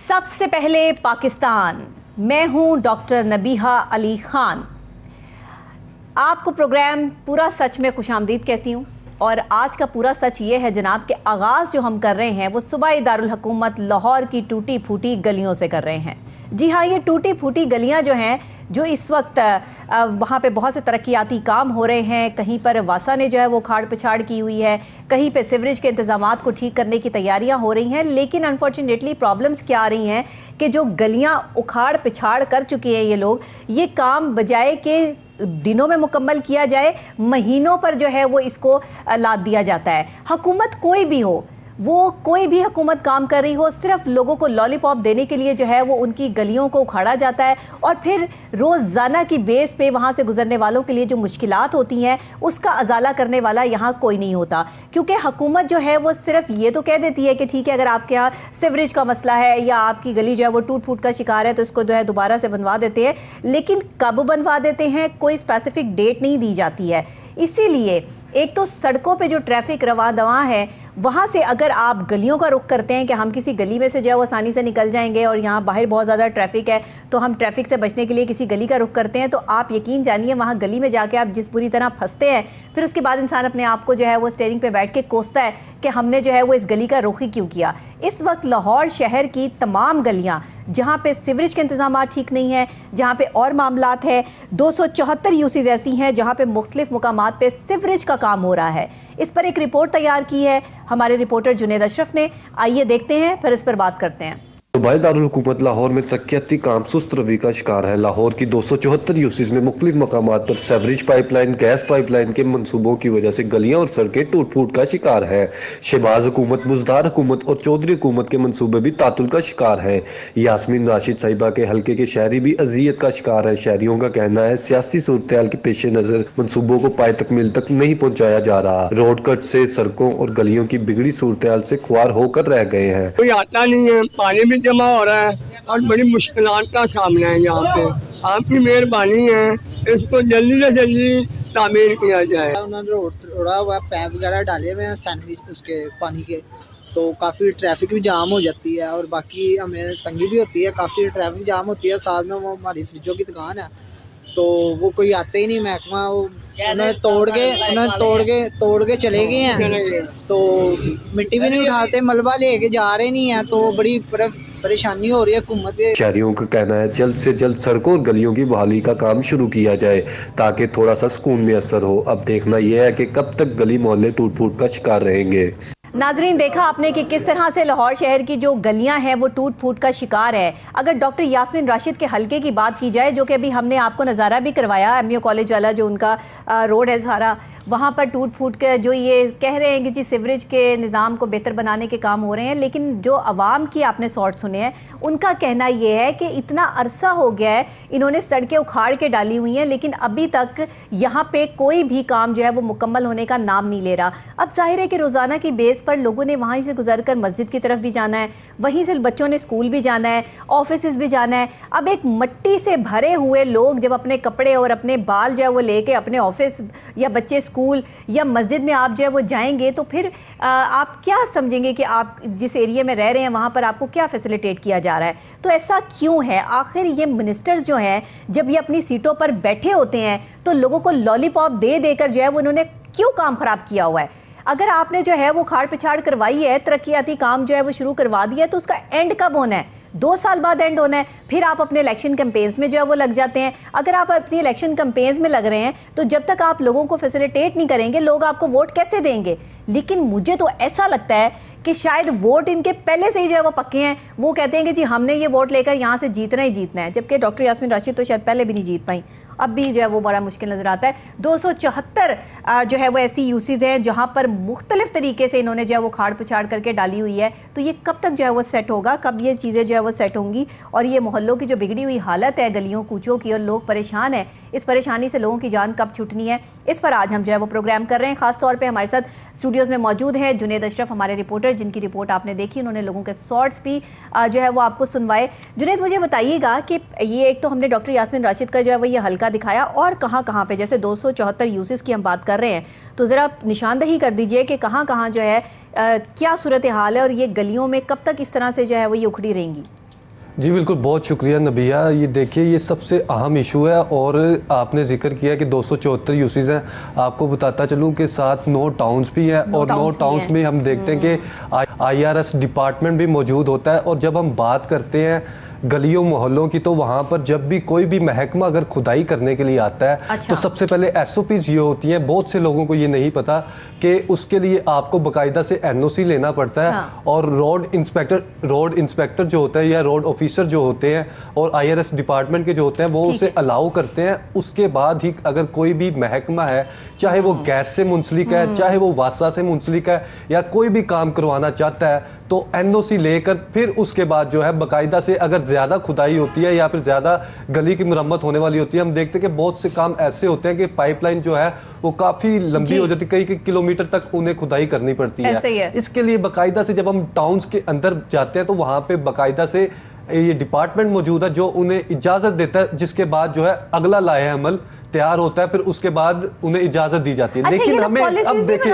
सबसे पहले पाकिस्तान, मैं हूं डॉक्टर नबीहा अली खान। आपको प्रोग्राम पूरा सच में खुशामदीद कहती हूं और आज का पूरा सच ये है जनाब कि आगाज़ जो हम कर रहे हैं वो सूबाई दारुल हुकूमत लाहौर की टूटी फूटी गलियों से कर रहे हैं। जी हाँ, ये टूटी फूटी गलियां जो हैं, जो इस वक्त वहाँ पे बहुत से तरक्याती काम हो रहे हैं। कहीं पर वासा ने जो है वो खाड़ पिछाड़ की हुई है, कहीं पे सीवरेज के इंतज़ामात को ठीक करने की तैयारियां हो रही हैं। लेकिन अनफॉर्चुनेटली प्रॉब्लम्स क्या आ रही हैं कि जो गलियां उखाड़ पिछाड़ कर चुके हैं ये लोग, ये काम बजाय के दिनों में मुकम्मल किया जाए, महीनों पर जो है वो इसको लाद दिया जाता है। हुकूमत कोई भी हो, वो कोई भी हुकूमत काम कर रही हो, सिर्फ लोगों को लॉलीपॉप देने के लिए जो है वो उनकी गलियों को उखाड़ा जाता है और फिर रोज़ाना की बेस पे वहाँ से गुजरने वालों के लिए जो मुश्किलात होती हैं उसका अजाला करने वाला यहाँ कोई नहीं होता। क्योंकि हुकूमत जो है वो सिर्फ ये तो कह देती है कि ठीक है, अगर आपके यहाँ सीवरेज का मसला है या आपकी गली जो है वो टूट फूट का शिकार है तो इसको जो है दोबारा से बनवा देते हैं। लेकिन कब बनवा देते हैं कोई स्पेसिफिक डेट नहीं दी जाती है। इसीलिए एक तो सड़कों पे जो ट्रैफिक रवा दवा है, वहाँ से अगर आप गलियों का रुख करते हैं कि हम किसी गली में से जो है वो आसानी से निकल जाएंगे और यहाँ बाहर बहुत ज़्यादा ट्रैफिक है तो हम ट्रैफिक से बचने के लिए किसी गली का रुख करते हैं, तो आप यकीन जानिए वहाँ गली में जाके आप जिस बुरी तरह फंसते हैं, फिर उसके बाद इंसान अपने आप को जो है वो स्टीयरिंग पे बैठ के कोसता है कि हमने जो है वो इस गली का रुख ही क्यों किया। इस वक्त लाहौर शहर की तमाम गलियाँ जहाँ पे सीवरेज के इंतजाम ठीक नहीं है, जहाँ पे और मामलात है, 274 यूसीज ऐसी हैं जहाँ पे मुख्तलिफ मुकामात पे सीवरेज का काम हो रहा है। इस पर एक रिपोर्ट तैयार की है हमारे रिपोर्टर जुनेद अशरफ ने। आइए देखते हैं, फिर इस पर बात करते हैं। सूबाई दारुल हुकूमत लाहौर में तरक्याती काम सुस्त रवि का शिकार है। लाहौर की 274 यूसीज में मुख्तलिफ मकामात पर सेवरेज पाइपलाइन, गैस पाइपलाइन के मनसूबों की वजह से गलियां और सड़कें टूट फूट का शिकार है। शहबाज हुकूमत, मुजदार हुकूमत और चौधरी हुकूमत के मनसूबे भी तातुल का शिकार है। यास्मीन राशिद साहिबा के हल्के के शहरी भी अजियत का शिकार है। शहरियों का कहना है सियासी सूरत के पेश नजर मनसूबों को पाए तकमील तक नहीं पहुँचाया जा रहा। रोड कट से सड़कों और गलियों की बिगड़ी सूरत से ख्वार होकर रह गए हैं। कोई आता नहीं है, पानी भी जमा हो रहा है और बड़ी मुश्किलात का सामना है यहाँ पे। आपकी मेहरबानी है, इसको जल्दी से जल्दी तामीर किया जाए। उन्होंने रोड़ा हुआ पैप वगैरह डाले हुए हैं सैंडविच उसके पानी के, तो काफ़ी ट्रैफिक भी जाम हो जाती है और बाकी हमें तंगी भी होती है, काफ़ी ट्रैफिक जाम होती है। साथ में वो हमारी फ्रिजों की दुकान है तो वो कोई आते ही नहीं, महकमा वो उन्होंने तोड़ के चले गए हैं, तो मिट्टी भी नहीं उठाते, मलबा लेके जा रहे नहीं है, तो बड़ी परेशानी हो रही है हुकूमत के। शहरियों का कहना है जल्द से जल्द सड़कों और गलियों की बहाली का काम शुरू किया जाए ताकि थोड़ा सा सुकून मैसर हो। अब देखना यह है कि कब तक गली मोहल्ले टूट फूट का शिकार रहेंगे। नाजरीन, देखा आपने कि किस तरह से लाहौर शहर की जो गलियां हैं वो टूट फूट का शिकार है। अगर डॉक्टर यास्मीन राशिद के हल्के की बात की जाए, जो कि अभी हमने आपको नज़ारा भी करवाया, एमयू कॉलेज वाला जो उनका रोड है सारा, वहाँ पर टूट फूट के जो ये कह रहे हैं कि जी सीवरेज के निज़ाम को बेहतर बनाने के काम हो रहे हैं, लेकिन जो आवाम की आपने सॉर्ट सुने हैं उनका कहना ये है कि इतना अरसा हो गया है इन्होंने सड़कें उखाड़ के डाली हुई हैं, लेकिन अभी तक यहाँ पे कोई भी काम जो है वो मुकम्मल होने का नाम नहीं ले रहा। अब जाहिर है कि रोज़ाना की बेस पर लोगों ने वहीं से गुजर कर मस्जिद की तरफ भी जाना है, वहीं से बच्चों ने स्कूल भी जाना है, ऑफिस भी जाना है। अब एक मट्टी से भरे हुए लोग जब अपने कपड़े और अपने बाल जो है वो लेके अपने ऑफिस या बच्चे स्कूल या मस्जिद में आप जो है वो जाएंगे, तो फिर आप क्या समझेंगे कि आप जिस एरिया में रह रहे हैं वहाँ पर आपको क्या फैसिलिटेट किया जा रहा है। तो ऐसा क्यों है? आखिर ये मिनिस्टर्स जो हैं जब ये अपनी सीटों पर बैठे होते हैं तो लोगों को लॉलीपॉप दे देकर जो है वो उन्होंने क्यों काम ख़राब किया हुआ है? अगर आपने जो है वो खाड़ पिछाड़ करवाई है, तरक्याती काम जो है वो शुरू करवा दिया है, तो उसका एंड कब होना है? 2 साल बाद एंड होना है। फिर आप अपने इलेक्शन कैंपेन्स में जो है वो लग जाते हैं। अगर आप अपनी इलेक्शन कैंपेन्स में लग रहे हैं तो जब तक आप लोगों को फैसिलिटेट नहीं करेंगे, लोग आपको वोट कैसे देंगे? लेकिन मुझे तो ऐसा लगता है कि शायद वोट इनके पहले से ही जो है वो पक्के हैं। वो कहते हैं कि जी हमने ये वोट लेकर यहाँ से जीतना ही जीतना है, जबकि डॉक्टर यास्मीन राशिद तो शायद पहले भी नहीं जीत पाई। अब भी जो है वो बड़ा मुश्किल नज़र आता है। 274 जो है वो ऐसी यूसीज हैं जहाँ पर मुख्तलिफ तरीके से इन्होंने जो है वो खाड़ पिछाड़ करके डाली हुई है। तो ये कब तक जो है वो सेट होगा, कब ये चीज़ें जो है वो सेट होंगी? और ये मोहल्लों की जो बिगड़ी हुई हालत है गलियों कूचों की और लोग परेशान हैं, इस परेशानी से लोगों की जान कब छूटनी है, इस पर आज हम जो है वो प्रोग्राम कर रहे हैं। ख़ास तौर पर हमारे साथ स्टूडियोज़ में मौजूद है जुनेद अशरफ, हमारे रिपोर्टर, जिनकी रिपोर्ट आपने देखी। उन्होंने लोगों के शॉर्ट्स भी जो है वो आपको सुनवाए। जुनेद, मुझे बताइएगा कि ये एक तो हमने डॉक्टर यास्मीन राशिद का जो है वो ये हल्का दिखाया, और कहाँ पे जैसे 274 यूसेस की हम बात कर रहे हैं, तो ज़रा निशानदही कर दीजिए कि कहाँ जो है क्या सूरत हाल है और ये गलियों में कब तक इस तरह से जो है वो ये उखड़ी रहेंगी? जी बिल्कुल, बहुत शुक्रिया नबिया। ये देखिए, ये सबसे अहम इशू है और आपने जिक्र किया कि 274 यूसीज हैं। आपको बताता चलूँ कि साथ 9 टाउन्स भी हैं और 9 टाउन्स में हम देखते हैं कि IRS डिपार्टमेंट भी मौजूद होता है। और जब हम बात करते हैं गलियों मोहल्लों की, तो वहाँ पर जब भी कोई भी महकमा अगर खुदाई करने के लिए आता है, अच्छा। तो सबसे पहले SOPs ये होती हैं। बहुत से लोगों को ये नहीं पता कि उसके लिए आपको बाकायदा से NOC लेना पड़ता है। हाँ। और रोड इंस्पेक्टर जो होता है या रोड ऑफिसर जो होते हैं और IRS डिपार्टमेंट के जो होते हैं वो उसे अलाउ करते हैं। उसके बाद ही अगर कोई भी महकमा है, चाहे वो गैस से मुंसलिक है, चाहे वो वासा से मुंसलिक है, या कोई भी काम करवाना चाहता है, तो NOC लेकर फिर उसके बाद जो है बाकायदा से अगर ज़्यादा खुदाई होती है या फिर ज़्यादा गली की मरम्मत होने वाली होती है, हम देखते हैं कि बहुत से काम ऐसे होते हैं कि पाइपलाइन जो है वो काफ़ी लंबी हो जाती है, कई किलोमीटर तक उन्हें खुदाई करनी पड़ती है। इसके लिए बाकायदा से जब हम टाउन्स के अंदर जाते हैं तो वहाँ पे बाकायदा से ये डिपार्टमेंट मौजूद है जो उन्हें इजाज़त देता है, जिसके बाद जो है अगला लाए अमल तैयार होता है, फिर उसके बाद उन्हें इजाजत दी जाती है। अच्छा, लेकिन हमें अब देखिए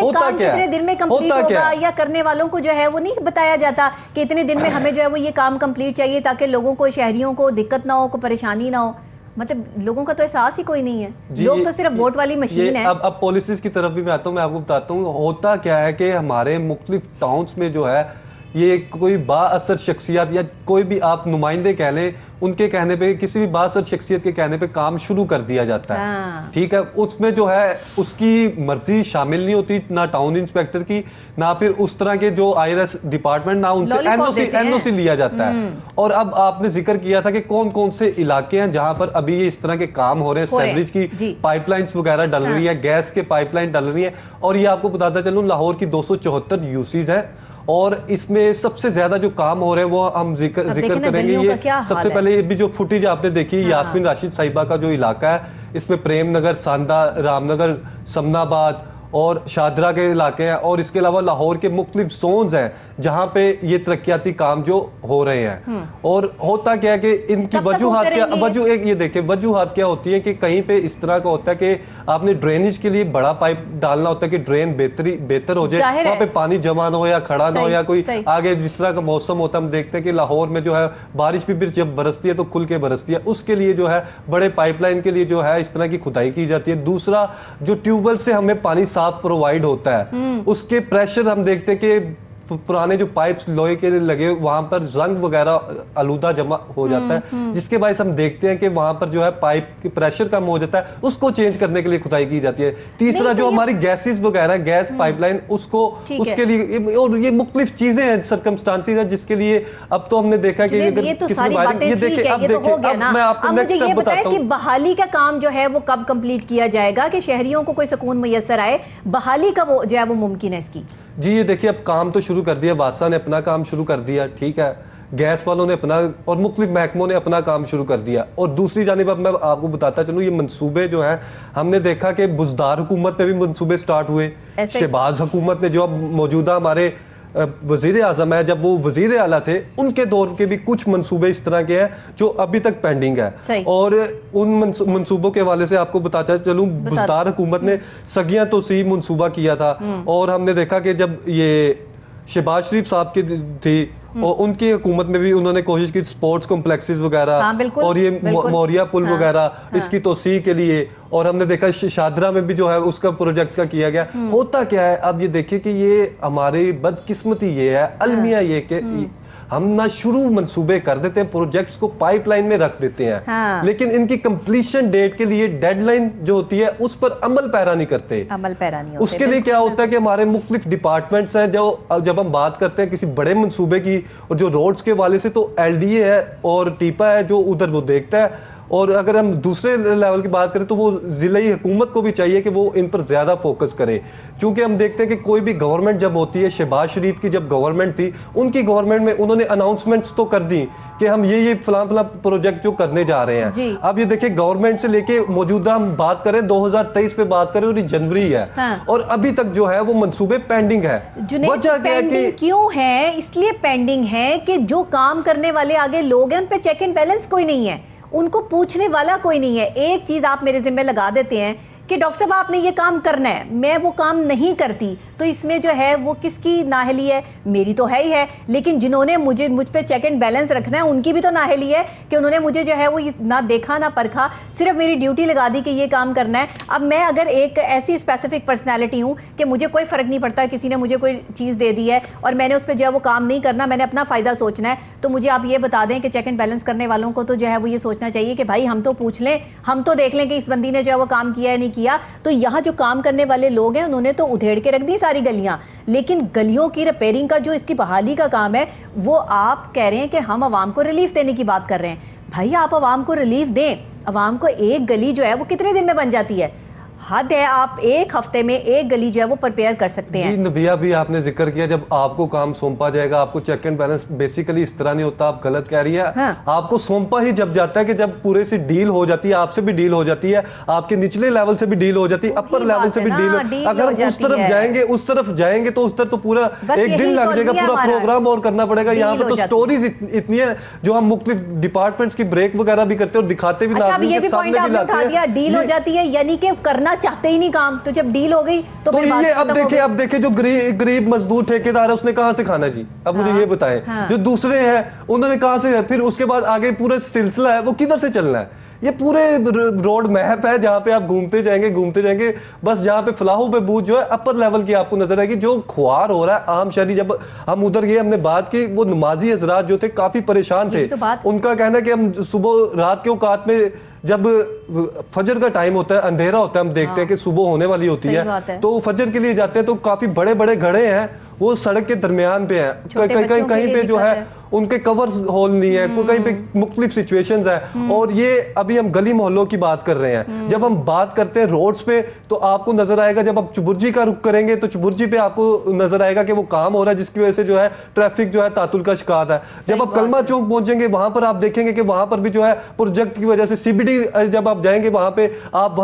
होता क्या है, दिन में कंप्लीट होगा या करने वालों को जो है वो नहीं बताया जाता कि इतने दिन में हमें जो है वो ये काम कंप्लीट चाहिए, ताकि लोगों को, शहरियों को दिक्कत ना हो, को परेशानी ना हो। मतलब लोगों का तो एहसास ही कोई नहीं है, लोग तो सिर्फ वोट वाली मशीन है। अब पॉलिसीज की तरफ भी मैं आता हूँ, मैं आपको बताता हूँ होता क्या है कि हमारे मुख्तलिफ टाउन्स में जो है ये कोई बाअसर शख्सियत या कोई भी आप नुमाइंदे कह लें, उनके कहने पे, किसी भी बाअसर शख्सियत के कहने पे काम शुरू कर दिया जाता है। ठीक है, उसमें जो है उसकी मर्जी शामिल नहीं होती, ना टाउन इंस्पेक्टर की, ना फिर उस तरह के जो IRS डिपार्टमेंट, ना उनसे NOC लिया जाता है। और अब आपने जिक्र किया था कि कौन कौन से इलाके हैं जहां पर अभी ये इस तरह के काम हो रहे हैं, सेवरेज की पाइपलाइंस वगैरह डल रही है, गैस के पाइपलाइन डल रही है। और ये आपको बताता चलूं, लाहौर की 274 यूसीज है और इसमें सबसे ज्यादा जो काम हो रहे हैं वो हम जिक्र करेंगे। ये सबसे पहले ये भी जो फुटेज आपने देखी, यास्मीन राशिद साहिबा का जो इलाका है, इसमें प्रेम नगर, सांदा, रामनगर, समनाबाद और शादरा के इलाके हैं। और इसके अलावा लाहौर के मुख्तलिफ जोन्स हैं जहाँ पे ये तरक्याती काम जो हो रहे हैं। और होता क्या है कि इनकी वजूहात क्या होती है कि कहीं पे इस तरह का होता है कि आपने ड्रेनेज के लिए बड़ा पाइप डालना होता है कि ड्रेन बेहतर हो जाए, वहाँ पे पानी जमा ना हो या खड़ा ना हो, या कोई आगे जिस तरह का मौसम होता है, हम देखते हैं कि लाहौर में जो है बारिश भी जब बरसती है तो खुल के बरसती है, उसके लिए जो है बड़े पाइपलाइन के लिए जो है इस तरह की खुदाई की जाती है। दूसरा, जो ट्यूबवेल से हमें पानी साफ प्रोवाइड होता है, उसके प्रेशर हम देखते हैं कि पुराने जो पाइप्स लोहे के लगे वहां पर जंग वगैरह आलूदा जमा हो जाता है, जिसके बाद हम देखते हैं कि वहां पर जो है पाइप की प्रेशर कम हो जाता है, उसको चेंज करने के लिए खुदाई की जाती है। तीसरा, जो हमारी गैसेस वगैरह, गैस पाइपलाइन, उसको उसके लिए, और ये मुख्तलिफ चीजें हैं, सर्कमस्टांसेस हैं, जिसके लिए अब तो हमने देखा कि ये मैं आपको नेक्स्ट स्टेप बताता हूं। बहाली का काम जो है वो कब कंप्लीट किया जाएगा कि शहरियों को कोई सुकून मुयस्सर आए, बहाली कब जो है वो मुमकिन है इसकी? जी ये देखिए, अब काम तो शुरू कर दिया, वासा ने अपना काम शुरू कर दिया, ठीक है, गैस वालों ने अपना और मुख्तलिफ महकमों ने अपना काम शुरू कर दिया। और दूसरी जानिब अब मैं आपको बताता चलूँ, ये मंसूबे जो हैं, हमने देखा कि बुज़दार हुकूमत पे भी मंसूबे स्टार्ट हुए, शहबाज हुकूमत ने, जो अब मौजूदा हमारे वज़ीर आज़म है, जब वो वज़ीर आला थे, उनके दौर के भी कुछ मंसूबे इस तरह के हैं जो अभी तक पेंडिंग है। और उन मंसूबों के हवाले से आपको बताता चलूँ, बुज़दार हुकूमत ने सगियां तो सही मंसूबा किया था, और हमने देखा कि जब ये शहबाज शरीफ साहब की थी और उनकी हुकूमत में भी उन्होंने कोशिश की स्पोर्ट्स कॉम्प्लेक्सेस वगैरह और ये मौरिया पुल वगैरह इसकी तोसी के लिए, और हमने देखा शादरा में भी जो है उसका प्रोजेक्ट का किया गया। होता क्या है, अब ये देखिए कि ये हमारी बदकिस्मती ये है, अलमिया ये कि हम ना शुरू मंसूबे कर देते हैं, प्रोजेक्ट्स को पाइपलाइन में रख देते हैं, लेकिन इनकी कंप्लीशन डेट के लिए डेडलाइन जो होती है उस पर अमल पैरा नहीं करते। उसके लिए क्या होता है कि हमारे मुख्तलिफ डिपार्टमेंट्स हैं, जो जब हम बात करते हैं किसी बड़े मंसूबे की, और जो रोड्स के वाले से तो LDA है और टीपा है जो उधर वो देखता है, और अगर हम दूसरे लेवल की बात करें तो वो ज़िले हुकूमत को भी चाहिए कि वो इन पर ज़्यादा फोकस करे, क्योंकि हम देखते हैं कि कोई भी गवर्नमेंट जब होती है, शहबाज शरीफ की जब गवर्नमेंट थी, उनकी गवर्नमेंट में उन्होंने अनाउंसमेंट्स तो कर दी कि हम ये फलां प्रोजेक्ट जो करने जा रहे हैं। अब ये देखिए, गवर्नमेंट से लेके मौजूदा हम बात करें 2023 पे बात करें और ये जनवरी है, और अभी तक जो है वो मंसूबे पेंडिंग है। वजह क्यों है? इसलिए पेंडिंग है कि जो काम करने वाले आगे लोग हैं उन पे चेक एंड बैलेंस कोई नहीं है, उनको पूछने वाला कोई नहीं है। एक चीज आप मेरे जिम्मे लगा देते हैं कि डॉक्टर साहब आपने ये काम करना है, मैं वो काम नहीं करती, तो इसमें जो है वो किसकी नाअहली है? मेरी तो है ही है, लेकिन जिन्होंने मुझ पे चेक एंड बैलेंस रखना है उनकी भी तो नाअहली है कि उन्होंने मुझे जो है वो ना देखा ना परखा, सिर्फ मेरी ड्यूटी लगा दी कि ये काम करना है। अब मैं अगर एक ऐसी स्पेसिफिक पर्सनैलिटी हूँ कि मुझे कोई फ़र्क नहीं पड़ता, किसी ने मुझे कोई चीज़ दे दी है और मैंने उस पर जो है वो काम नहीं करना, मैंने अपना फ़ायदा सोचना है, तो मुझे आप ये बता दें कि चेक एंड बैलेंस करने वालों को तो जो है वो ये सोचना चाहिए कि भाई हम तो पूछ लें, हम तो देख लें कि इस बंदी ने जो है वो काम किया है नहीं किया। तो यहाँ जो काम करने वाले लोग हैं उन्होंने तो उधेड़ के रख दी सारी गलियाँ, लेकिन गलियों की रिपेयरिंग का जो इसकी बहाली का काम है वो आप कह रहे हैं कि हम आवाम को रिलीफ देने की बात कर रहे हैं। भाई आप आवाम को रिलीफ दें, आवाम को एक गली जो है वो कितने दिन में बन जाती है? हद है, आप एक हफ्ते में एक गली जो है वो प्रिपेयर कर सकते हैं। जी नबिया भी आपने जिक्र किया, जब आपको काम सौंपा जाएगा, आपको चेक एंड बैलेंस बेसिकली इस तरह नहीं होता, आप गलत कह रही है। हाँ। आपको सौंपा ही जब जाता है कि जब पूरे से डील हो जाती है, आपसे भी डील हो जाती है, आपके निचले लेवल से भी डील हो जाती है, अपर लेवल से भी डील हो। अगर उस तरफ जाएंगे तो उस तरफ तो पूरा एक दिन लग जाएगा, पूरा प्रोग्राम और करना पड़ेगा। यहाँ पर तो स्टोरीज इतनी है जो हम मुख्तलिफ डिपार्टमेंट्स की ब्रेक वगैरह भी करते हैं और दिखाते भी, डील हो जाती है यानी कि करना चाहते ही नहीं काम, तो जब डील हो गई तो ये अब देखे जो गरीब मजदूर ठेकेदार है उसने कहां से खाना जी? अब मुझे ये बताएं। हाँ। जो दूसरे हैं उन्होंने कहां से, फिर उसके बाद आगे पूरा सिलसिला है वो किधर से चलना है? ये पूरे रोड मैप है जहां पे आप घूमते जाएंगे, बस जहां पे फलाहों पे बूझ जो है अपर लेवल की आपको नजर आएगी। जो खुआर हो रहा है आम शहरी, जब हम उधर गए हमने बात की, वो नमाजी हजरात जो थे काफी परेशान थे। उनका कहना है कि हम सुबह रात के औकात में जब फजर का टाइम होता है, अंधेरा होता है, हम देखते हैं कि सुबह होने वाली होती है, तो फजर के लिए जाते हैं तो काफी बड़े बड़े घड़े हैं वो सड़क के दरमियान पे हैं, कहीं पे जो है उनके कवर होल नहीं है, कहीं पे मुख्तलिफ सिचुएशंस है। और ये अभी हम गली मोहल्लों की बात कर रहे हैं। जब हम बात करते हैं रोड्स पे तो आपको नजर आएगा, जब आप चुबुर्जी का रुख करेंगे तो चुबुर्जी पे आपको नजर आएगा कि वो काम हो रहा है जिसकी वजह से जो है ट्रैफिक जो है तातुल का शिकार है। जब आप कलमा चौक पहुंचेंगे वहां पर आप देखेंगे कि वहां पर भी जो है प्रोजेक्ट की वजह से सीबीडी, जब आप जाएंगे वहां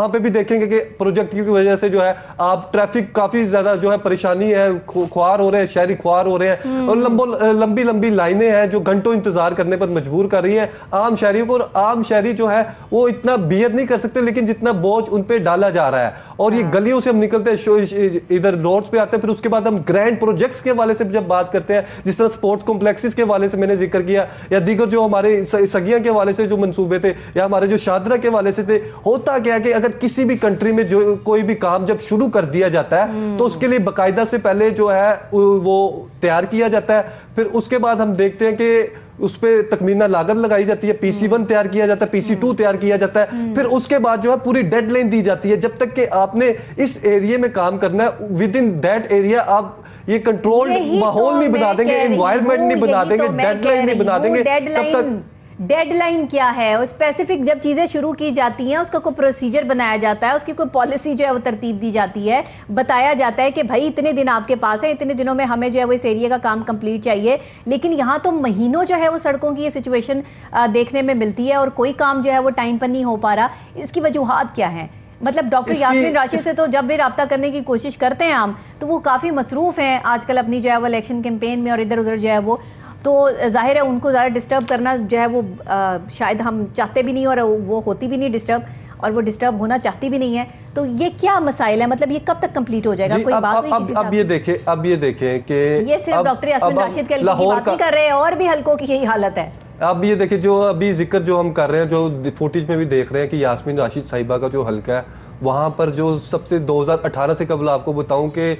पे भी देखेंगे कि प्रोजेक्ट की वजह से जो है आप ट्रैफिक काफी ज्यादा जो है परेशानी है, खुआर हो रहे हैं, शहरी खुआर हो रहे हैं और लंबी लंबी लाइनें हैं जो घंटों इंतजार करने पर मजबूर कर रही है आम शहरियों को। और आम शहरी जो है वो इतना बियर नहीं कर सकते, लेकिन जितना बोझ उन पे डाला जा रहा है। और ये गलियों से हम निकलते हैं, इधर रोड्स पे आते हैं, फिर उसके बाद हम ग्रैंड प्रोजेक्ट्स के हवाले से जब बात करते हैं, जिस तरह स्पोर्ट्स कॉम्प्लेक्सेस के हवाले से मैंने जिक्र किया, या दीगर जो हमारे सगिया के हवाले से जो मंसूबे थे, या हमारे जो शादरा के हवाले से थे। होता क्या कि अगर किसी भी कंट्री में जो कोई भी काम जब शुरू कर दिया जाता है तो उसके लिए बाकायदा से पहले जो है वो तैयार किया जाता है, फिर उसके बाद हम देखते हैं कि उस पर तकमीना लागत लगाई जाती है, PC1 तैयार किया जाता है, PC2 तैयार किया जाता है, फिर उसके बाद जो है पूरी डेडलाइन दी जाती है जब तक कि आपने इस एरिया में काम करना है, विद इन दैट एरिया आप ये कंट्रोल्ड माहौल नहीं बना देंगे, एनवायरनमेंट नहीं बना देंगे, डेडलाइन नहीं बना देंगे, तब तक डेडलाइन क्या है? और स्पेसिफिक जब चीज़ें शुरू की जाती हैं उसका कोई प्रोसीजर बनाया जाता है, उसकी कोई पॉलिसी जो है वो तरतीब दी जाती है, बताया जाता है कि भाई इतने दिन आपके पास है, इतने दिनों में हमें जो है वो इस एरिया का काम कंप्लीट चाहिए। लेकिन यहाँ तो महीनों जो है वो सड़कों की ये सिचुएशन देखने में मिलती है और कोई काम जो है वो टाइम पर नहीं हो पा रहा। इसकी वजूहात क्या है? मतलब डॉक्टर यास्मीन राशिद से तो जब भी रब्ता करने की कोशिश करते हैं हम, तो वो काफ़ी मसरूफ़ हैं आजकल अपनी जो है वो इलेक्शन कैंपेन में और इधर उधर जो है वो, तो जाहिर है उनको ज़्यादा डिस्टर्ब करना जो है वो शायद हम चाहते भी नहीं और वो होती भी नहीं डिस्टर्ब, और वो डिस्टर्ब होना चाहती भी नहीं है। तो ये क्या मसाइल है? मतलब ये कब तक कंप्लीट हो जाएगा? कोई बात हुई किसी अब ये देखें कि ये सिर्फ डॉक्टर यास्मीन राशिद के हल्के की बात नहीं कर रहे हैं, और भी हल्कों की यही हालत है। अब ये देखिए, जो अभी जिक्र जो हम कर रहे हैं, जो फुटेज में भी देख रहे हैं कि यास्मीन राशिद साहिबा का जो हल्का है वहाँ पर जो सबसे 2018 से कबल आपको बताऊं कि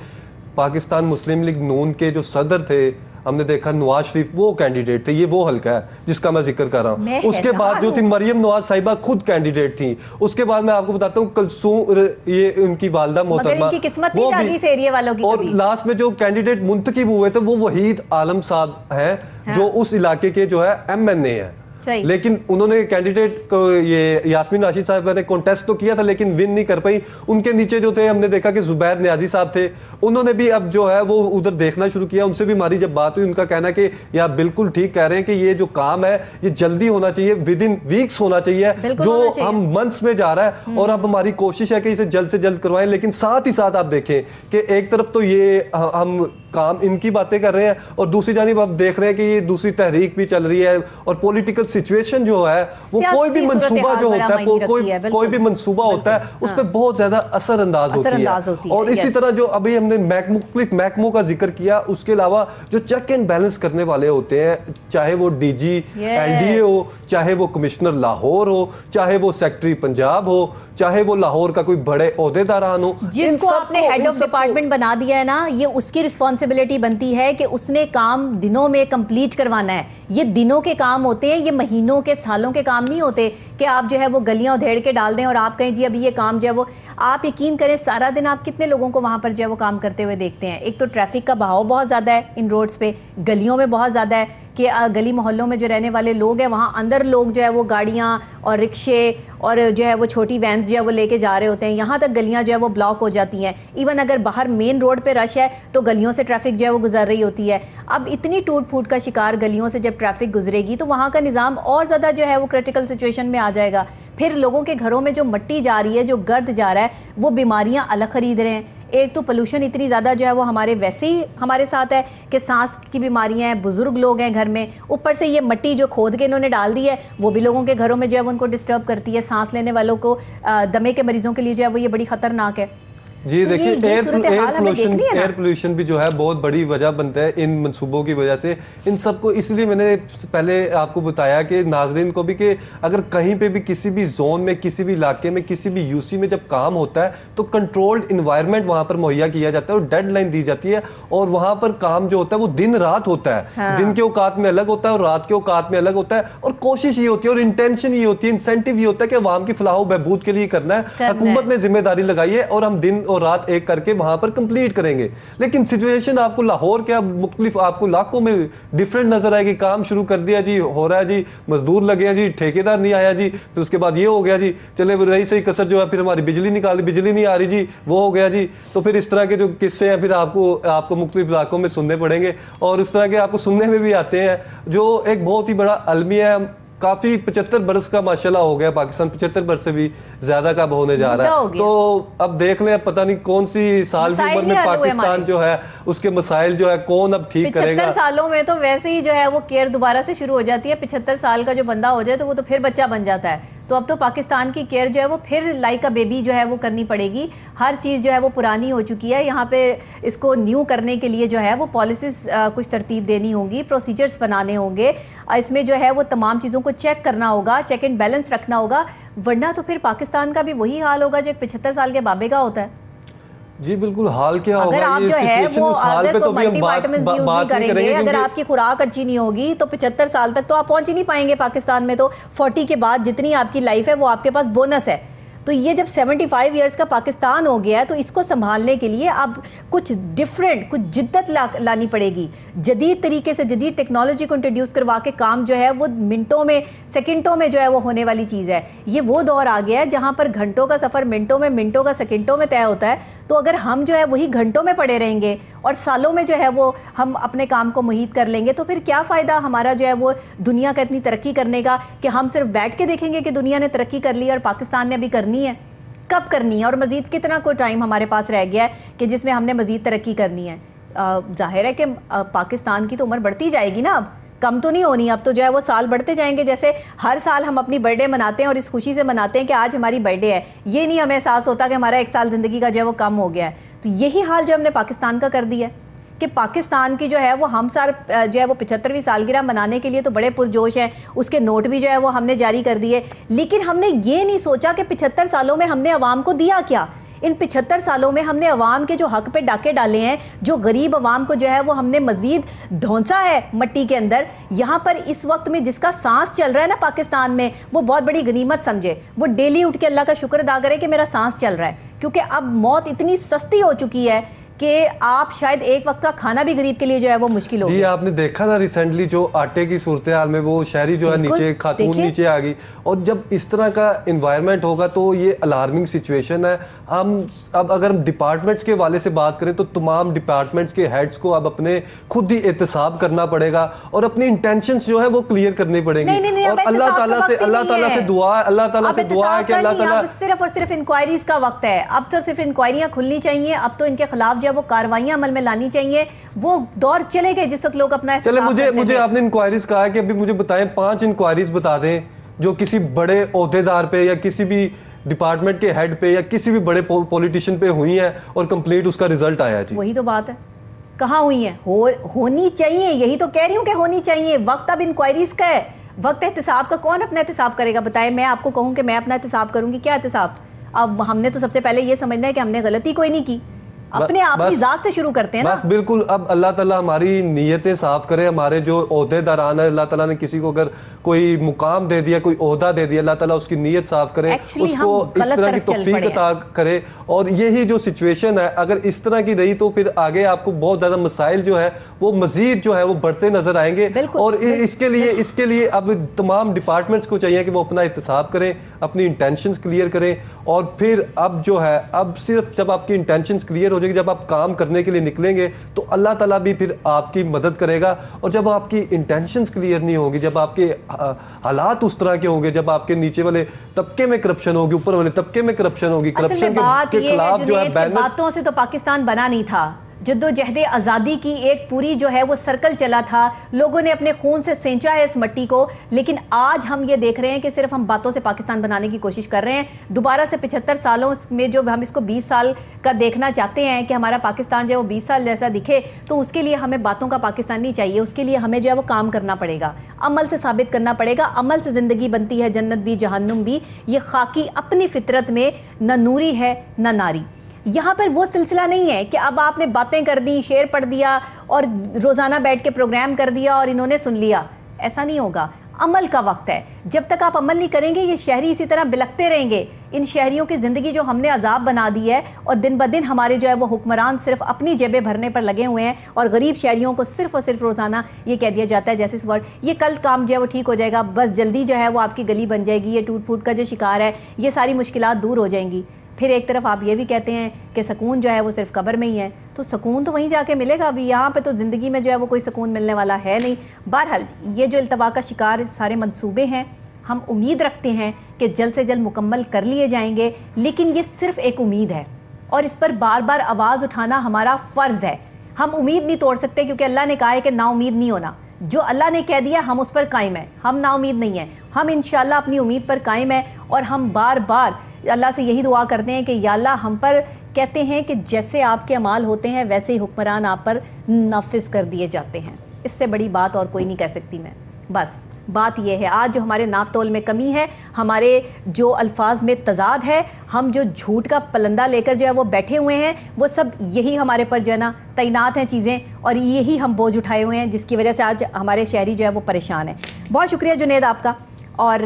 पाकिस्तान मुस्लिम लीग नून के जो सदर थे, हमने देखा नवाज शरीफ वो कैंडिडेट थे, ये वो हल्का है जिसका मैं जिक्र कर रहा हूँ। उसके बाद जो थी मरियम नवाज साहिबा खुद कैंडिडेट थी। उसके बाद मैं आपको बताता हूँ कलसूम, ये उनकी वालदा मोहतरमा, वो भी इस एरिया वालों की। और लास्ट में जो कैंडिडेट मुंतखब हुए थे वो वहीद आलम साहब हैं, जो उस इलाके के जो है MNA है। लेकिन उन्होंने कैंडिडेट को, ये यास्मीन राशिद साहब ने कॉन्टेस्ट तो किया था लेकिन विन नहीं कर पाई। उनके नीचे जो थे हमने देखा कि जुबैर नियाजी साहब थे, उन्होंने भी अब जो है वो उधर देखना शुरू किया। उनसे भी हमारी जब बात हुई, उनका कहना है कि यार बिल्कुल ठीक कह रहे हैं कि ये जो काम है ये जल्दी होना चाहिए, विद इन वीक्स होना चाहिए, जो हम मंथ्स में जा रहा है। और अब हमारी कोशिश है कि इसे जल्द से जल्द करवाएं। लेकिन साथ ही साथ आप देखें कि एक तरफ तो ये हम काम इनकी बातें कर रहे हैं, और दूसरी जानिब आप देख रहे हैं कि ये दूसरी तहरीक भी चल रही है, और पॉलिटिकल सिचुएशन जो है वो कोई भी मंसूबा जो होता है, कोई भी मंसूबा होता है उस पर बहुत ज्यादा असरअंदाज होती है। और इसी तरह जो अभी हमने मुख्तलिफ महकमों का जिक्र किया, उसके अलावा जो चेक एंड बैलेंस करने वाले होते हैं, चाहे वो डीजी एलडीए हो, चाहे वो कमिश्नर लाहौर हो, चाहे वो सेक्रेटरी पंजाब हो, चाहे वो लाहौर का कोई बड़े ओहदेदारान हो, जिसको आपने हेड ऑफ डिपार्टमेंट बना दिया है ना, ये उसकी रिस्पॉन्सिबिलिटी बनती है कि उसने काम दिनों में कंप्लीट करवाना है। ये दिनों के काम होते हैं, ये महीनों के सालों के काम नहीं होते कि आप जो है वो गलियां उधेड़ के डाल दें और आप कहें जी अभी ये काम जो है वो। आप यकीन करें सारा दिन आप कितने लोगों को वहां पर जो है वो काम करते हुए देखते हैं। एक तो ट्रैफिक का बहाव बहुत ज़्यादा है इन रोड्स पे, गलियों में बहुत ज़्यादा है कि गली मोहल्लों में जो रहने वाले लोग हैं वहाँ अंदर लोग जो है वो गाड़ियाँ और रिक्शे और जो है वो छोटी वैन्स जो है वो लेके जा रहे होते हैं, यहाँ तक गलियाँ जो है वो ब्लॉक हो जाती हैं। इवन अगर बाहर मेन रोड पे रश है तो गलियों से ट्रैफिक जो है वो गुजर रही होती है। अब इतनी टूट फूट का शिकार गलियों से जब ट्रैफिक गुजरेगी तो वहाँ का निज़ाम और ज़्यादा जो है वो क्रिटिकल सिचुएशन में आ जाएगा। फिर लोगों के घरों में जो मट्टी जा रही है, जो गर्द जा रहा है, वो बीमारियाँ अलग खरीद रहे हैं। एक तो पोल्यूशन इतनी ज़्यादा जो है वो हमारे वैसे ही हमारे साथ है कि सांस की बीमारियां हैं, बुजुर्ग लोग हैं घर में, ऊपर से ये मिट्टी जो खोद के इन्होंने डाल दी है वो भी लोगों के घरों में जो है वो उनको डिस्टर्ब करती है। सांस लेने वालों को, दमे के मरीजों के लिए जो है वो ये बड़ी खतरनाक है। जी देखिए, एयर पोल्यूशन भी जो है बहुत बड़ी वजह बनता है इन मंसूबों की वजह से। इन सबको इसलिए मैंने पहले आपको बताया कि नाजरीन को भी कि अगर कहीं पे भी किसी भी जोन में, किसी भी इलाके में, किसी भी यूसी में जब काम होता है तो कंट्रोल्ड इन्वायरमेंट वहाँ पर मुहैया किया जाता है और डेडलाइन दी जाती है, और वहाँ पर काम जो होता है वो दिन रात होता है। हाँ। दिन के औकात में अलग होता है और रात के औकात में अलग होता है, और कोशिश ये होती है और इंटेंशन ये होती है, इंसेंटिव ये होता है कि अवाम की फलाह बहबूद के लिए करना है। हुकूमत ने जिम्मेदारी लगाई है और हम दिन और रात एक करके वहां पर कंप्लीट करेंगे। लेकिन सिचुएशन आपको लाहौर के मुख्तलिफ आपको इलाकों में डिफरेंट नजर आएगी। काम शुरू कर दिया जी, हो रहा है जी, मजदूर लगे हैं जी, ठेकेदार नहीं आया जी, फिर उसके बाद ये हो गया जी, चले रही सही कसर जो है, फिर हमारी बिजली निकाल दी, बिजली नहीं आ रही जी, वो हो गया जी। तो फिर इस तरह के जो किस्से हैं फिर आपको मुख्तलिफ इलाकों में सुनने पड़ेंगे, और इस तरह के आपको सुनने में भी आते हैं जो एक बहुत ही बड़ा अलमिया है। काफी 75 बरस का माशाल्लाह हो गया पाकिस्तान, 75 बरस से भी ज्यादा का होने जा रहा है। तो अब देख लें, पता नहीं कौन सी साल की उम्र में पाकिस्तान जो है उसके मसाइल जो है कौन अब ठीक करेगा। 75 सालों में तो वैसे ही जो है वो केयर दोबारा से शुरू हो जाती है। 75 साल का जो बंदा हो जाए तो वो तो फिर बच्चा बन जाता है। तो अब तो पाकिस्तान की केयर जो है वो फिर लाइक अ बेबी जो है वो करनी पड़ेगी। हर चीज़ जो है वो पुरानी हो चुकी है। यहाँ पे इसको न्यू करने के लिए जो है वो पॉलिसीज कुछ तरतीब देनी होगी, प्रोसीजर्स बनाने होंगे, इसमें जो है वो तमाम चीज़ों को चेक करना होगा, चेक एंड बैलेंस रखना होगा, वरना तो फिर पाकिस्तान का भी वही हाल होगा जो एक 75 साल के बाबे का होता है। जी बिल्कुल, हाल क्या होगा, अगर आप जो है वो अगर तो मल्टीविटामिन यूज नहीं करेंगे, अगर आपकी खुराक अच्छी नहीं होगी तो 75 साल तक तो आप पहुंच ही नहीं पाएंगे। पाकिस्तान में तो 40 के बाद जितनी आपकी लाइफ है वो आपके पास बोनस है। तो ये जब 75 इयर्स का पाकिस्तान हो गया है तो इसको संभालने के लिए अब कुछ डिफरेंट, कुछ जिद्दत लानी पड़ेगी। जदीद तरीके से जदीद टेक्नोलॉजी को इंट्रोड्यूस करवा के काम जो है वो मिनटों में, सेकंडों में जो है वो होने वाली चीज़ है। ये वो दौर आ गया है जहाँ पर घंटों का सफ़र मिनटों में, मिनटों का सेकंडों में तय होता है। तो अगर हम जो है वही घंटों में पड़े रहेंगे और सालों में जो है वो हम अपने काम को मुहित कर लेंगे तो फिर क्या फ़ायदा हमारा जो है वो दुनिया का इतनी तरक्की करने का कि हम सिर्फ बैठ के देखेंगे कि दुनिया ने तरक्की कर ली और पाकिस्तान ने अभी करनी है। कब करनी है और मज़ीद कितना कोई टाइम हमारे पास रह गया है कि जिसमें हमने मज़ीद तरक्की करनी है। जाहिर है कि पाकिस्तान की तो उम्र बढ़ती जाएगी ना, अब कम तो नहीं होनी। अब तो जो है वो साल बढ़ते जाएंगे। जैसे हर साल हम अपनी बर्थडे मनाते हैं और इस खुशी से मनाते हैं कि आज हमारी बर्थडे है, ये नहीं हमें एहसास होता कि हमारा एक साल ज़िंदगी का जो है वो कम हो गया है। तो यही हाल जो हमने पाकिस्तान का कर दिया है कि पाकिस्तान की जो है वो हम सार जो है वो 75वीं सालगिरह मनाने के लिए तो बड़े पुरजोश हैं, उसके नोट भी जो है वो हमने जारी कर दिए, लेकिन हमने ये नहीं सोचा कि 75 सालों में हमने अवाम को दिया क्या। इन 75 सालों में हमने अवाम के जो हक पे डाके डाले हैं, जो गरीब अवाम को जो है वो हमने मजीद धौंसा है मट्टी के अंदर। यहाँ पर इस वक्त में जिसका सांस चल रहा है ना पाकिस्तान में, वो बहुत बड़ी गनीमत समझे, वो डेली उठ के अल्लाह का शुक्र अदा करे कि मेरा सांस चल रहा है, क्योंकि अब मौत इतनी सस्ती हो चुकी है कि आप शायद एक वक्त का खाना भी गरीब के लिए जो है वो मुश्किल हो गया। जी आपने देखा ना रिसेंटली जो आटे की सूरत हाल में वो शहरी जो है नीचे, खातून नीचे आ गई। और जब इस तरह का इन्वायरमेंट होगा तो ये अलार्मिंग सिचुएशन है। हम अब अगर हम डिपार्टमेंट्स के वाले से बात करें तो तमाम डिपार्टमेंट्स के हेड्स को अब अपने खुद ही एहतसाब करना पड़ेगा और अपनी इंटेंशंस जो है वो क्लियर करनी पड़ेंगी। और अल्लाह ताला से दुआ है, अल्लाह ताला से दुआ है कि अल्लाह ताला सिर्फ और सिर्फ इंक्वायरीज का वक्त है। अब तो सिर्फ इंक्वायरियां खुलनी चाहिए। अब तो इनके खिलाफ जो है वो कार्रवाइयां अमल में लानी चाहिए। वो दौर चले गए जिस वक्त लोग अपना चले मुझे आपने इंक्वायरीज कहा है कि अभी मुझे बताएं 5 इंक्वायरीज बता दें जो किसी बड़े ओहदेदार पे या किसी भी डिपार्टमेंट के हेड पे या किसी भी बड़े पॉलिटिशियन पे हुई है और कंप्लीट उसका रिजल्ट आया जी। वही तो बात है, कहाँ हुई है? होनी चाहिए, यही तो कह रही हूँ कि होनी चाहिए। वक्त अब इंक्वायरीज का है, वक्त एहतिसाब का। कौन अपना एहतिसाब करेगा बताएं? मैं आपको कहूँ कि मैं अपना एहतिसाब करूँगी, क्या एहतिसाब? अब हमने तो सबसे पहले ये समझना है कि हमने गलती कोई नहीं की, अपने आप की जात से शुरू करते हैं ना। बस बिल्कुल, अब अल्लाह ताला हमारी नीयतें साफ करे। हमारे जो ओहदेदारान है, अल्लाह ताला ने किसी को अगर कोई मुकाम दे दिया, कोई ओहदा दे दिया, अल्लाह ताला उसकी नीयत साफ करे, उसको इस तरह की तौफीक अता करे। और यही जो सिचुएशन है अगर इस तरह की रही तो फिर आगे आपको बहुत ज्यादा मसाइल जो है वो मजीद जो है वो बढ़ते नजर आएंगे। और इसके लिए अब तमाम डिपार्टमेंट्स को चाहिए कि वो अपना एहतिसाब करें, अपनी इंटेंशंस क्लियर करें। और फिर अब जो है अब सिर्फ जब आपकी इंटेंशंस क्लियर हो जाएगी, जब आप काम करने के लिए निकलेंगे तो अल्लाह ताला भी फिर आपकी मदद करेगा। और जब आपकी इंटेंशंस क्लियर नहीं होगी, जब आपके हालात उस तरह के होंगे, जब आपके नीचे वाले तबके में करप्शन होगी, ऊपर वाले तबके में करप्शन होगी, करप्शन के खिलाफ जो है बैलेंस। बातों से तो पाकिस्तान बना नहीं था, जद्दोजहद आज़ादी की एक पूरी जो है वो सर्कल चला था, लोगों ने अपने खून से सेंचा है इस मिट्टी को। लेकिन आज हम ये देख रहे हैं कि सिर्फ हम बातों से पाकिस्तान बनाने की कोशिश कर रहे हैं। दोबारा से 75 सालों में जो हम इसको 20 साल का देखना चाहते हैं कि हमारा पाकिस्तान जो है वो 20 साल जैसा दिखे, तो उसके लिए हमें बातों का पाकिस्तान नहीं चाहिए। उसके लिए हमें जो है वो काम करना पड़ेगा, अमल से साबित करना पड़ेगा। अमल से ज़िंदगी बनती है, जन्नत भी जहन्नुम भी। ये खाकी अपनी फितरत में न नूरी है न नारी। यहाँ पर वो सिलसिला नहीं है कि अब आपने बातें कर दी, शेर पढ़ दिया और रोज़ाना बैठ के प्रोग्राम कर दिया और इन्होंने सुन लिया। ऐसा नहीं होगा, अमल का वक्त है। जब तक आप अमल नहीं करेंगे ये शहरी इसी तरह बिलखते रहेंगे। इन शहरियों की ज़िंदगी जो हमने अजाब बना दी है, और दिन ब दिन हमारे जो है वो हुक्मरान सिर्फ अपनी जेबें भरने पर लगे हुए हैं और गरीब शहरियों को सिर्फ और सिर्फ रोज़ाना ये कह दिया जाता है जैसे इस वर्ड ये कल काम जो है वो ठीक हो जाएगा, बस जल्दी जो है वो आपकी गली बन जाएगी, ये टूट फूट का जो शिकार है ये सारी मुश्किलात दूर हो जाएंगी। फिर एक तरफ आप ये भी कहते हैं कि सुकून जो है वो सिर्फ कब्र में ही है, तो सुकून तो वहीं जाके मिलेगा। अभी यहाँ पे तो ज़िंदगी में जो है वो कोई सुकून मिलने वाला है नहीं। बहरहाल ये जो इल्तवा का शिकार सारे मंसूबे हैं, हम उम्मीद रखते हैं कि जल्द से जल्द मुकम्मल कर लिए जाएंगे। लेकिन ये सिर्फ एक उम्मीद है और इस पर बार बार आवाज़ उठाना हमारा फ़र्ज़ है। हम उम्मीद नहीं तोड़ सकते क्योंकि अल्लाह ने कहा है कि नाउमीद नहीं होना। जो अल्लाह ने कह दिया हम उस पर कायम है, हम नाउमीद नहीं हैं। हम इंशाअल्लाह अपनी उम्मीद पर कायम है और हम बार बार अल्लाह से यही दुआ करते हैं कि या अल्लाह हम पर, कहते हैं कि जैसे आपके अमाल होते हैं वैसे ही हुक्मरान आप पर नाफिज कर दिए जाते हैं। इससे बड़ी बात और कोई नहीं कह सकती मैं। बस बात यह है आज जो हमारे नाप तोल में कमी है, हमारे जो अल्फाज में तजाद है, हम जो झूठ का पलंदा लेकर जो है वो बैठे हुए हैं, वो सब यही हमारे पर जो है ना तैनात हैं चीज़ें, और यही हम बोझ उठाए हुए हैं जिसकी वजह से आज हमारे शहरी जो है वो परेशान है। बहुत शुक्रिया जुनैद आपका। और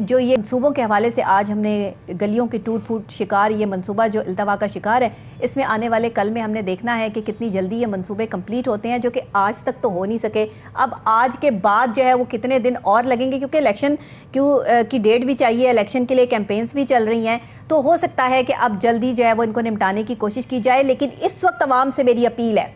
जो ये मनसूबों के हवाले से आज हमने गलियों के टूट फूट शिकार, ये मनसूबा जो इल्तवा का शिकार है, इसमें आने वाले कल में हमने देखना है कि कितनी जल्दी ये मनसूबे कंप्लीट होते हैं, जो कि आज तक तो हो नहीं सके। अब आज के बाद जो है वो कितने दिन और लगेंगे, क्योंकि इलेक्शन की डेट भी चाहिए, इलेक्शन के लिए कैंपेन्स भी चल रही हैं, तो हो सकता है कि अब जल्दी जो है वो इनको निपटाने की कोशिश की जाए। लेकिन इस वक्त आवाम से मेरी अपील है,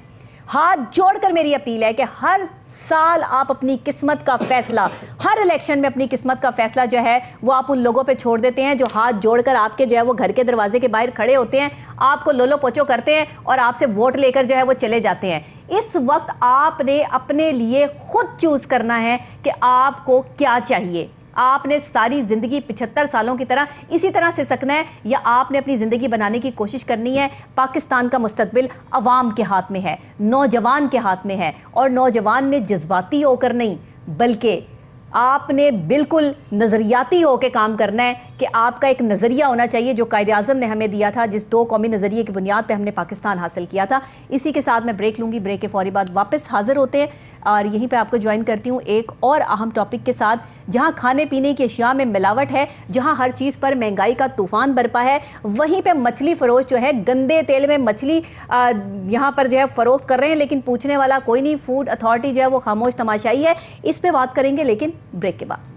हाथ जोड़कर मेरी अपील है कि हर साल आप अपनी किस्मत का फैसला, हर इलेक्शन में अपनी किस्मत का फैसला जो है वो आप उन लोगों पे छोड़ देते हैं जो हाथ जोड़कर आपके जो है वो घर के दरवाजे के बाहर खड़े होते हैं, आपको लोलो पोचो करते हैं और आपसे वोट लेकर जो है वो चले जाते हैं। इस वक्त आपने अपने लिए खुद चूज करना है कि आपको क्या चाहिए। आपने सारी ज़िंदगी 75 सालों की तरह इसी तरह से सकना है, या आपने अपनी ज़िंदगी बनाने की कोशिश करनी है। पाकिस्तान का मुस्तकबिल अवाम के हाथ में है, नौजवान के हाथ में है, और नौजवान ने जज्बाती होकर नहीं बल्कि आपने बिल्कुल नज़रियाती होकर काम करना है कि आपका एक नज़रिया होना चाहिए जो कायदे आज़म ने हमें दिया था, जिस 2 कौमी नज़रिए की बुनियाद पे हमने पाकिस्तान हासिल किया था। इसी के साथ मैं ब्रेक लूँगी, ब्रेक के फौरी बाद वापस हाजिर होते हैं और यहीं पे आपको ज्वाइन करती हूँ एक और अहम टॉपिक के साथ, जहाँ खाने पीने की अशिया में मिलावट है, जहाँ हर चीज़ पर महंगाई का तूफ़ान बरपा है, वहीं पर मछली फ़रोश जो है गंदे तेल में मछली यहाँ पर जो है फ़रोख्त कर रहे हैं, लेकिन पूछने वाला कोई नहीं। फूड अथॉरिटी जो है वो खामोश तमाशाई है। इस पर बात करेंगे लेकिन ब्रेक के बाद।